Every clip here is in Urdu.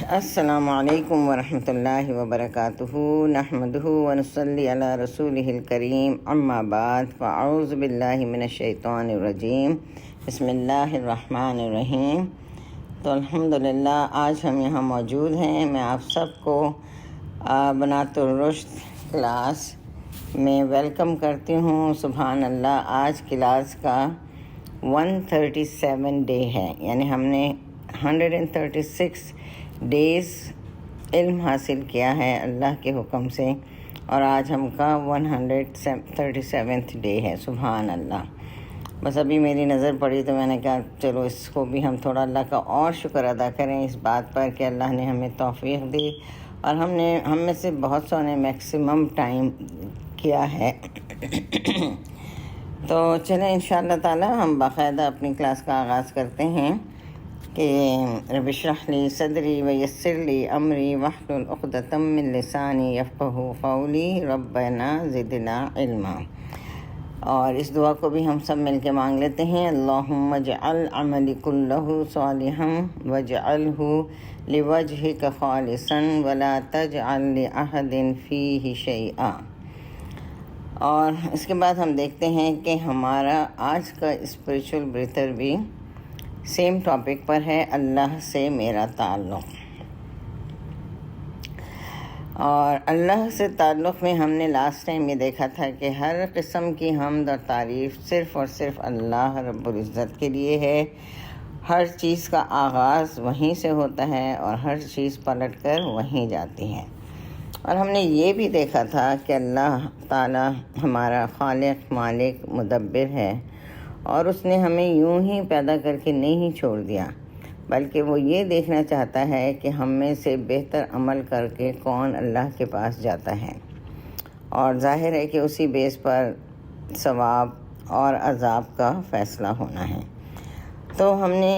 السلام علیکم ورحمۃ اللہ وبرکاتہ نحمدہ ونصلی علی رسولہ الکریم اما بعد فاعوذ باللہ من الشیطان الرجیم بسم اللہ الرحمن الرحیم۔ تو الحمدللہ آج ہم یہاں موجود ہیں۔ میں آپ سب کو بنات الرشد کلاس میں ویلکم کرتی ہوں۔ سبحان اللہ، آج کلاس کا 137 ڈے ہے، یعنی ہم نے 136 ڈیز علم حاصل کیا ہے اللہ کے حکم سے، اور آج ہم کا 137 ڈے ہے۔ سبحان اللہ۔ بس ابھی میری نظر پڑی تو میں نے کہا چلو اس کو بھی ہم تھوڑا اللہ کا اور شکر ادا کریں اس بات پر کہ اللہ نے ہمیں توفیق دی، اور ہم میں سے بہت سو نے میکسیمم ٹائم کیا ہے۔ تو چلیں انشاءاللہ تعالی ہم باقاعدہ اپنی کلاس کا آغاز کرتے ہیں کہ رب اشرح لی صدری ویسر لی امری واحلل عقدۃ من لسانی یفقہوا قولی ربنا زدنا علما۔ اور اس دعا کو بھی ہم سب مل کے مانگ لیتے ہیں۔ اللہم اجعل عملی کلہ صالحا واجعلہ لوجہک خالصا ولا تجعل لأحد فیہ شیئا۔ اور اس کے بعد ہم دیکھتے ہیں کہ ہمارا آج کا اسپریچول بریتھر بھی سیم ٹاپک پر ہے، اللہ سے میرا تعلق۔ اور اللہ سے تعلق میں ہم نے لاسٹ ٹائم یہ دیکھا تھا کہ ہر قسم کی حمد اور تعریف صرف اور صرف اللہ رب العزت کے لیے ہے۔ ہر چیز کا آغاز وہیں سے ہوتا ہے اور ہر چیز پلٹ کر وہیں جاتی ہے۔ اور ہم نے یہ بھی دیکھا تھا کہ اللہ تعالی ہمارا خالق، مالک، مدبر ہے، اور اس نے ہمیں یوں ہی پیدا کر کے نہیں چھوڑ دیا، بلکہ وہ یہ دیکھنا چاہتا ہے کہ ہم میں سے بہتر عمل کر کے کون اللہ کے پاس جاتا ہے، اور ظاہر ہے کہ اسی بیس پر ثواب اور عذاب کا فیصلہ ہونا ہے۔ تو ہم نے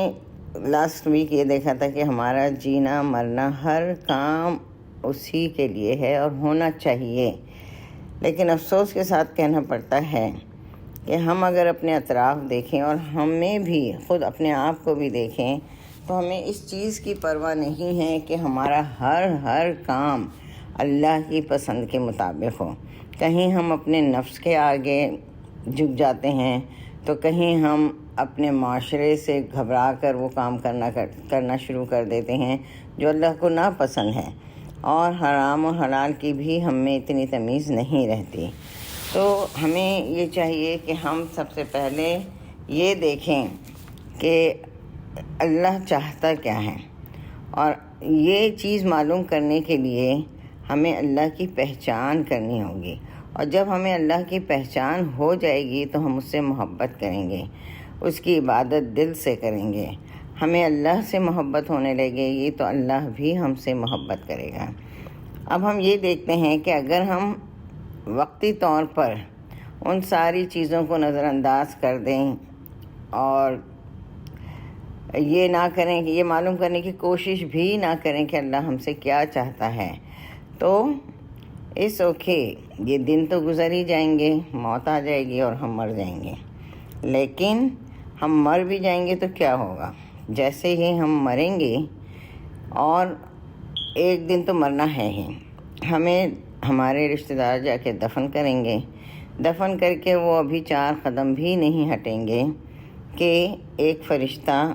لاسٹ ویک یہ دیکھا تھا کہ ہمارا جینا مرنا ہر کام اسی کے لیے ہے اور ہونا چاہیے، لیکن افسوس کے ساتھ کہنا پڑتا ہے کہ ہم اگر اپنے اطراف دیکھیں اور ہمیں بھی خود اپنے آپ کو بھی دیکھیں تو ہمیں اس چیز کی پرواہ نہیں ہے کہ ہمارا ہر کام اللہ کی پسند کے مطابق ہو۔ کہیں ہم اپنے نفس کے آگے جھک جاتے ہیں، تو کہیں ہم اپنے معاشرے سے گھبرا کر وہ کام کرنا شروع کر دیتے ہیں جو اللہ کو ناپسند ہے، اور حرام و حلال کی بھی ہم میں اتنی تمیز نہیں رہتی۔ تو ہمیں یہ چاہیے کہ ہم سب سے پہلے یہ دیکھیں کہ اللہ چاہتا کیا ہے، اور یہ چیز معلوم کرنے کے لیے ہمیں اللہ کی پہچان کرنی ہوگی، اور جب ہمیں اللہ کی پہچان ہو جائے گی تو ہم اس سے محبت کریں گے، اس کی عبادت دل سے کریں گے۔ ہمیں اللہ سے محبت ہونے لگے گی تو اللہ بھی ہم سے محبت کرے گا۔ اب ہم یہ دیکھتے ہیں کہ اگر ہم وقتی طور پر ان ساری چیزوں کو نظر انداز کر دیں اور یہ نہ کریں کہ یہ معلوم کرنے کی کوشش بھی نہ کریں کہ اللہ ہم سے کیا چاہتا ہے، تو اس یہ دن تو گزر ہی جائیں گے، موت آ جائے گی اور ہم مر جائیں گے۔ لیکن ہم مر بھی جائیں گے تو کیا ہوگا؟ جیسے ہی ہم مریں گے، اور ایک دن تو مرنا ہے ہی، ہمیں ہمارے رشتہ دار جا کے دفن کریں گے۔ دفن کر کے وہ ابھی 4 قدم بھی نہیں ہٹیں گے کہ ایک فرشتہ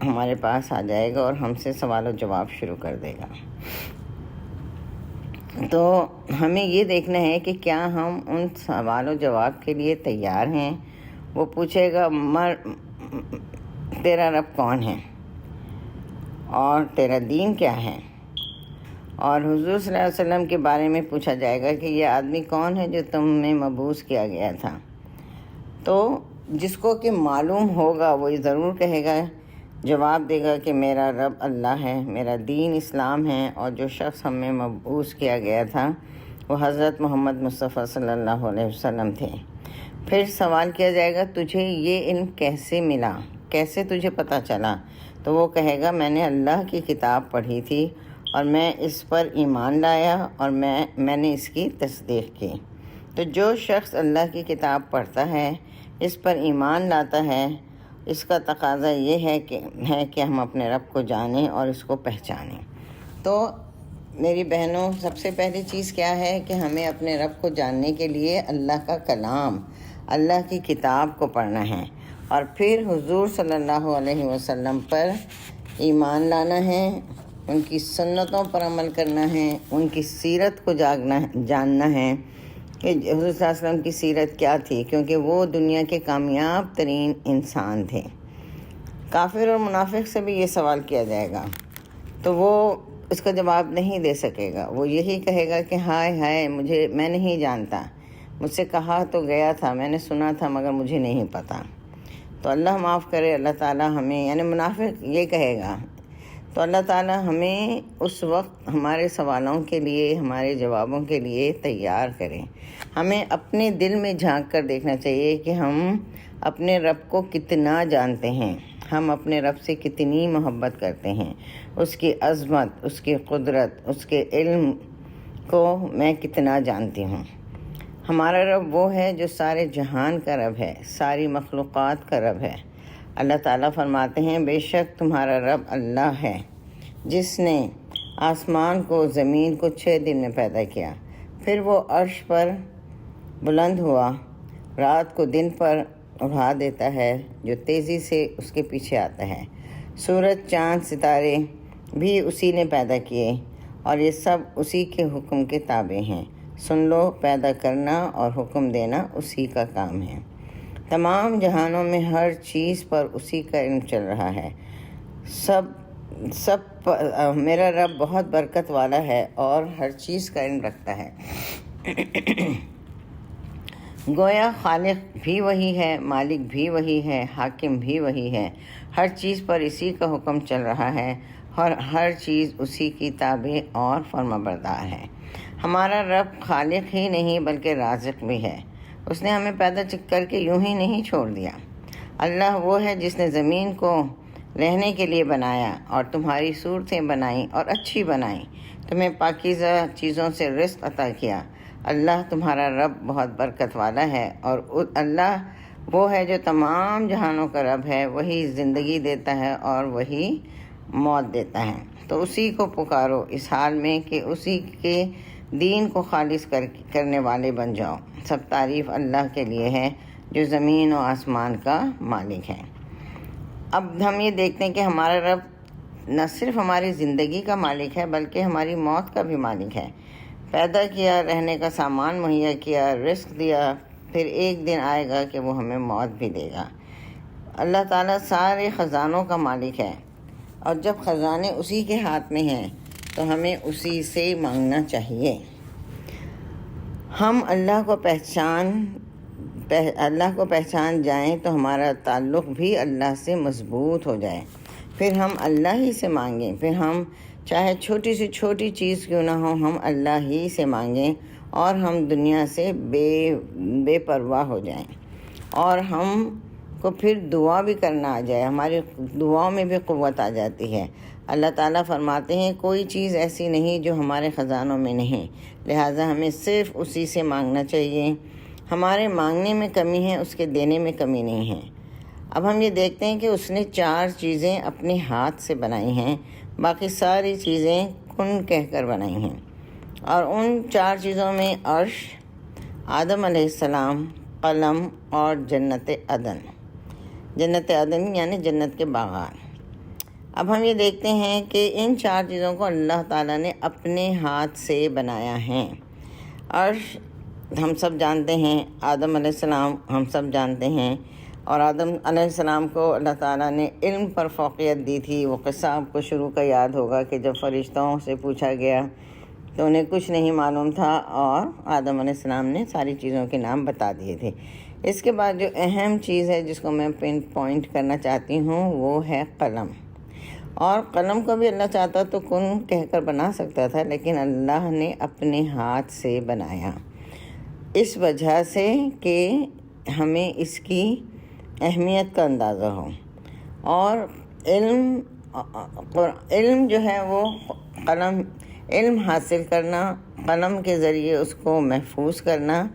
ہمارے پاس آ جائے گا اور ہم سے سوال و جواب شروع کر دے گا۔ تو ہمیں یہ دیکھنا ہے کہ کیا ہم ان سوال و جواب کے لیے تیار ہیں۔ وہ پوچھے گا تیرا رب کون ہے اور تیرا دین کیا ہے، اور حضور صلی اللہ علیہ وسلم کے بارے میں پوچھا جائے گا کہ یہ آدمی کون ہے جو تم میں مبعوث کیا گیا تھا۔ تو جس کو کہ معلوم ہوگا وہ یہ ضرور کہے گا، جواب دے گا کہ میرا رب اللہ ہے، میرا دین اسلام ہے، اور جو شخص ہم میں مبعوث کیا گیا تھا وہ حضرت محمد مصطفیٰ صلی اللہ علیہ وسلم تھے۔ پھر سوال کیا جائے گا تجھے یہ علم کیسے ملا، کیسے تجھے پتہ چلا؟ تو وہ کہے گا میں نے اللہ کی کتاب پڑھی تھی اور میں اس پر ایمان لایا اور میں نے اس کی تصدیق کی۔ تو جو شخص اللہ کی کتاب پڑھتا ہے، اس پر ایمان لاتا ہے، اس کا تقاضا یہ ہے کہ ہم اپنے رب کو جانیں اور اس کو پہچانیں۔ تو میری بہنوں، سب سے پہلی چیز کیا ہے کہ ہمیں اپنے رب کو جاننے کے لیے اللہ کا کلام، اللہ کی کتاب کو پڑھنا ہے، اور پھر حضور صلی اللہ علیہ وسلم پر ایمان لانا ہے، ان کی سنتوں پر عمل کرنا ہے، ان کی سیرت کو جاننا ہے کہ حضور صلی اللہ علیہ وسلم کی سیرت کیا تھی، کیونکہ وہ دنیا کے کامیاب ترین انسان تھے۔ کافر اور منافق سے بھی یہ سوال کیا جائے گا تو وہ اس کا جواب نہیں دے سکے گا، وہ یہی کہے گا کہ ہائے ہائے میں نہیں جانتا، مجھ سے کہا تو گیا تھا، میں نے سنا تھا مگر مجھے نہیں پتہ۔ تو اللہ معاف کرے، اللہ تعالیٰ ہمیں، یعنی منافق یہ کہے گا، تو اللہ تعالیٰ ہمیں اس وقت ہمارے سوالوں کے لیے، ہمارے جوابوں کے لیے تیار کریں۔ ہمیں اپنے دل میں جھانک کر دیکھنا چاہیے کہ ہم اپنے رب کو کتنا جانتے ہیں، ہم اپنے رب سے کتنی محبت کرتے ہیں، اس کی عظمت، اس کی قدرت، اس کے علم کو میں کتنا جانتی ہوں۔ ہمارا رب وہ ہے جو سارے جہان کا رب ہے، ساری مخلوقات کا رب ہے۔ اللہ تعالیٰ فرماتے ہیں، بے شک تمہارا رب اللہ ہے جس نے آسمان کو، زمین کو 6 دن میں پیدا کیا، پھر وہ عرش پر بلند ہوا، رات کو دن پر اڑا دیتا ہے جو تیزی سے اس کے پیچھے آتا ہے۔ سورج، چاند، ستارے بھی اسی نے پیدا کیے اور یہ سب اسی کے حکم کے تابع ہیں۔ سن لو، پیدا کرنا اور حکم دینا اسی کا کام ہے۔ تمام جہانوں میں ہر چیز پر اسی کا علم چل رہا ہے۔ میرا رب بہت برکت والا ہے اور ہر چیز کا علم رکھتا ہے۔ گویا خالق بھی وہی ہے، مالک بھی وہی ہے، حاکم بھی وہی ہے، ہر چیز پر اسی کا حکم چل رہا ہے اور ہر چیز اسی کی تابع اور فرمانبردار ہے۔ ہمارا رب خالق ہی نہیں بلکہ رازق بھی ہے، اس نے ہمیں پیدا کر کے یوں ہی نہیں چھوڑ دیا۔ اللہ وہ ہے جس نے زمین کو رہنے کے لیے بنایا اور تمہاری صورتیں بنائیں اور اچھی بنائیں، تمہیں پاکیزہ چیزوں سے رزق عطا کیا۔ اللہ تمہارا رب بہت برکت والا ہے، اور اللہ وہ ہے جو تمام جہانوں کا رب ہے، وہی زندگی دیتا ہے اور وہی موت دیتا ہے۔ تو اسی کو پکارو اس حال میں کہ اسی کے دین کو خالص کرنے والے بن جاؤ۔ سب تعریف اللہ کے لیے ہے جو زمین و آسمان کا مالک ہے۔ اب ہم یہ دیکھتے ہیں کہ ہمارا رب نہ صرف ہماری زندگی کا مالک ہے بلکہ ہماری موت کا بھی مالک ہے۔ پیدا کیا، رہنے کا سامان مہیا کیا، رزق دیا، پھر ایک دن آئے گا کہ وہ ہمیں موت بھی دے گا۔ اللہ تعالیٰ سارے خزانوں کا مالک ہے، اور جب خزانے اسی کے ہاتھ میں ہیں تو ہمیں اسی سے مانگنا چاہیے۔ ہم اللہ کو پہچان جائیں تو ہمارا تعلق بھی اللہ سے مضبوط ہو جائے، پھر ہم اللہ ہی سے مانگیں، پھر ہم چاہے چھوٹی سے چھوٹی چیز کیوں نہ ہو، ہم اللہ ہی سے مانگیں اور ہم دنیا سے بے پرواہ ہو جائیں، اور ہم کو پھر دعا بھی کرنا آ جائے، ہماری دعاؤں میں بھی قوت آ جاتی ہے۔ اللہ تعالیٰ فرماتے ہیں، کوئی چیز ایسی نہیں جو ہمارے خزانوں میں نہیں، لہٰذا ہمیں صرف اسی سے مانگنا چاہیے۔ ہمارے مانگنے میں کمی ہے، اس کے دینے میں کمی نہیں ہے۔ اب ہم یہ دیکھتے ہیں کہ اس نے 4 چیزیں اپنے ہاتھ سے بنائی ہیں، باقی ساری چیزیں کن کہہ کر بنائی ہیں، اور ان 4 چیزوں میں عرش، آدم علیہ السلام، قلم اور جنت عدن یعنی جنت کے باغات۔ اب ہم یہ دیکھتے ہیں کہ ان 4 چیزوں کو اللہ تعالیٰ نے اپنے ہاتھ سے بنایا ہے۔ عرش ہم سب جانتے ہیں، آدم علیہ السلام ہم سب جانتے ہیں، اور آدم علیہ السلام کو اللہ تعالیٰ نے علم پر فوقیت دی تھی۔ وہ قصہ آپ کو شروع کا یاد ہوگا کہ جب فرشتوں سے پوچھا گیا تو انہیں کچھ نہیں معلوم تھا، اور آدم علیہ السلام نے ساری چیزوں کے نام بتا دیے تھے۔ اس کے بعد جو اہم چیز ہے جس کو میں پن پوائنٹ کرنا چاہتی ہوں وہ ہے قلم۔ اور قلم کو بھی اللہ چاہتا تو کن کہہ کر بنا سکتا تھا، لیکن اللہ نے اپنے ہاتھ سے بنایا، اس وجہ سے کہ ہمیں اس کی اہمیت کا اندازہ ہو۔ اور علم جو ہے وہ علم حاصل کرنا، قلم کے ذریعے اس کو محفوظ کرنا،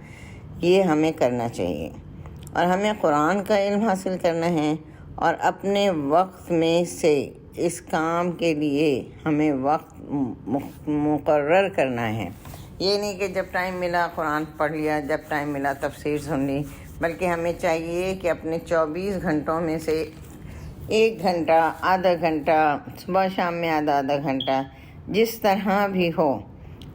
یہ ہمیں کرنا چاہیے۔ اور ہمیں قرآن کا علم حاصل کرنا ہے، اور اپنے وقت میں سے اس کام کے لیے ہمیں وقت مقرر کرنا ہے۔ یہ نہیں کہ جب ٹائم ملا قرآن پڑھ لیا، جب ٹائم ملا تفسیر سن لی، بلکہ ہمیں چاہیے کہ اپنے 24 گھنٹوں میں سے 1 گھنٹہ، آدھا گھنٹہ، صبح شام میں آدھا گھنٹہ، جس طرح بھی ہو،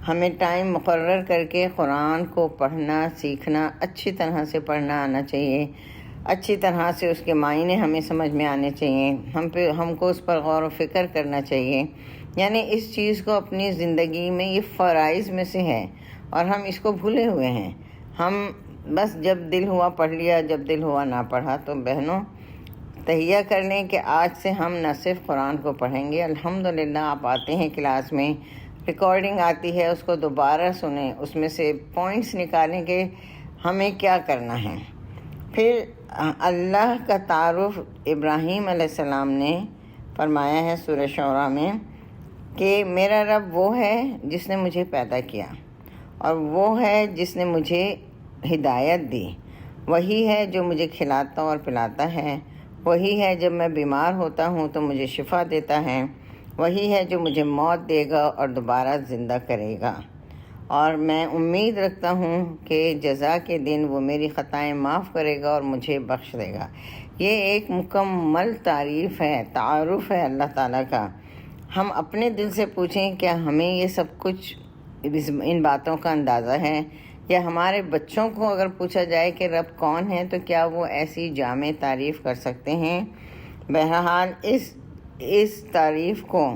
ہمیں ٹائم مقرر کر کے قرآن کو پڑھنا سیکھنا، اچھی طرح سے پڑھنا آنا چاہیے، اچھی طرح سے اس کے معنی ہمیں سمجھ میں آنے چاہیے، ہم کو اس پر غور و فکر کرنا چاہیے۔ یعنی اس چیز کو اپنی زندگی میں، یہ فرائض میں سے ہے اور ہم اس کو بھولے ہوئے ہیں۔ ہم بس جب دل ہوا پڑھ لیا، جب دل ہوا نہ پڑھا۔ تو بہنوں تہیہ کر لیں کہ آج سے ہم نہ صرف قرآن کو پڑھیں گے، الحمدللہ آپ آتے ہیں کلاس میں، ریکارڈنگ آتی ہے، اس کو دوبارہ سنیں، اس میں سے پوائنٹس نکالیں کہ ہمیں کیا کرنا ہے۔ پھر اللہ کا تعارف ابراہیم علیہ السلام نے فرمایا ہے سورہ شعراء میں کہ میرا رب وہ ہے جس نے مجھے پیدا کیا، اور وہ ہے جس نے مجھے ہدایت دی، وہی ہے جو مجھے کھلاتا اور پلاتا ہے، وہی ہے جب میں بیمار ہوتا ہوں تو مجھے شفا دیتا ہے، وہی ہے جو مجھے موت دے گا اور دوبارہ زندہ کرے گا، اور میں امید رکھتا ہوں کہ جزا کے دن وہ میری خطائیں معاف کرے گا اور مجھے بخش دے گا۔ یہ ایک مکمل تعریف ہے، تعارف ہے اللہ تعالیٰ کا۔ ہم اپنے دل سے پوچھیں کیا ہمیں یہ سب کچھ ان باتوں کا اندازہ ہے؟ یا ہمارے بچوں کو اگر پوچھا جائے کہ رب کون ہے تو کیا وہ ایسی جامع تعریف کر سکتے ہیں؟ بہرحال اس تعریف کو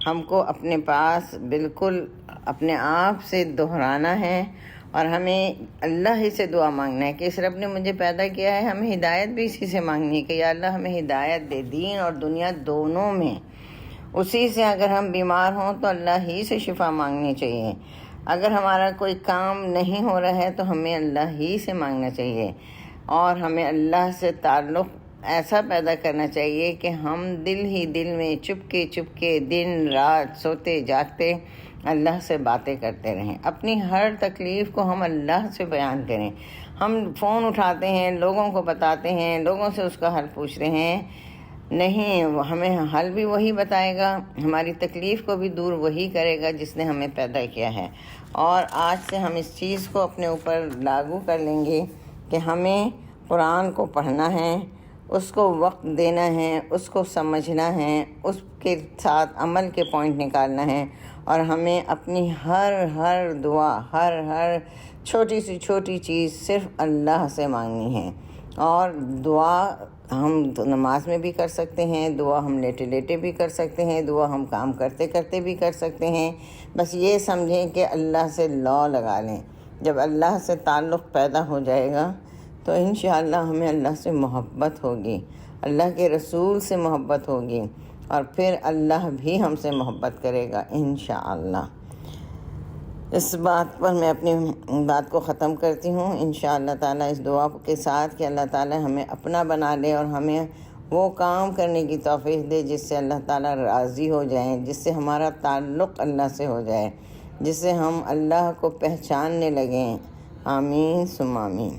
ہم کو اپنے پاس بالکل اپنے آپ سے دہرانا ہے، اور ہمیں اللہ ہی سے دعا مانگنا ہے کہ اس رب نے مجھے پیدا کیا ہے، ہمیں ہدایت بھی اسی سے مانگنی ہے کہ یا اللہ ہمیں ہدایت دے، دین اور دنیا دونوں میں اسی سے۔ اگر ہم بیمار ہوں تو اللہ ہی سے شفا مانگنی چاہیے، اگر ہمارا کوئی کام نہیں ہو رہا ہے تو ہمیں اللہ ہی سے مانگنا چاہیے، اور ہمیں اللہ سے تعلق ایسا پیدا کرنا چاہیے کہ ہم دل ہی دل میں چپ کے دن رات سوتے جاگتے اللہ سے باتیں کرتے رہیں، اپنی ہر تکلیف کو ہم اللہ سے بیان کریں۔ ہم فون اٹھاتے ہیں، لوگوں کو بتاتے ہیں، لوگوں سے اس کا حل پوچھتے ہیں، نہیں، ہمیں حل بھی وہی بتائے گا، ہماری تکلیف کو بھی دور وہی کرے گا جس نے ہمیں پیدا کیا ہے۔ اور آج سے ہم اس چیز کو اپنے اوپر لاگو کر لیں گے کہ ہمیں قرآن کو پڑھنا ہے، اس کو وقت دینا ہے، اس کو سمجھنا ہے، اس کے ساتھ عمل کے پوائنٹ نکالنا ہے، اور ہمیں اپنی ہر دعا، ہر چھوٹی سی چھوٹی چیز صرف اللہ سے مانگنی ہے۔ اور دعا ہم نماز میں بھی کر سکتے ہیں، دعا ہم لیٹے لیٹے بھی کر سکتے ہیں، دعا ہم کام کرتے کرتے بھی کر سکتے ہیں۔ بس یہ سمجھیں کہ اللہ سے لا لگا لیں۔ جب اللہ سے تعلق پیدا ہو جائے گا تو انشاءاللہ ہمیں اللہ سے محبت ہوگی، اللہ کے رسول سے محبت ہوگی، اور پھر اللہ بھی ہم سے محبت کرے گا انشاءاللہ۔ اس بات پر میں اپنی بات کو ختم کرتی ہوں، انشاءاللہ تعالیٰ اس دعا کے ساتھ کہ اللہ تعالیٰ ہمیں اپنا بنا لے اور ہمیں وہ کام کرنے کی توفیق دے جس سے اللہ تعالیٰ راضی ہو جائیں، جس سے ہمارا تعلق اللہ سے ہو جائے، جس سے ہم اللہ کو پہچاننے لگیں۔ آمین ثم آمین۔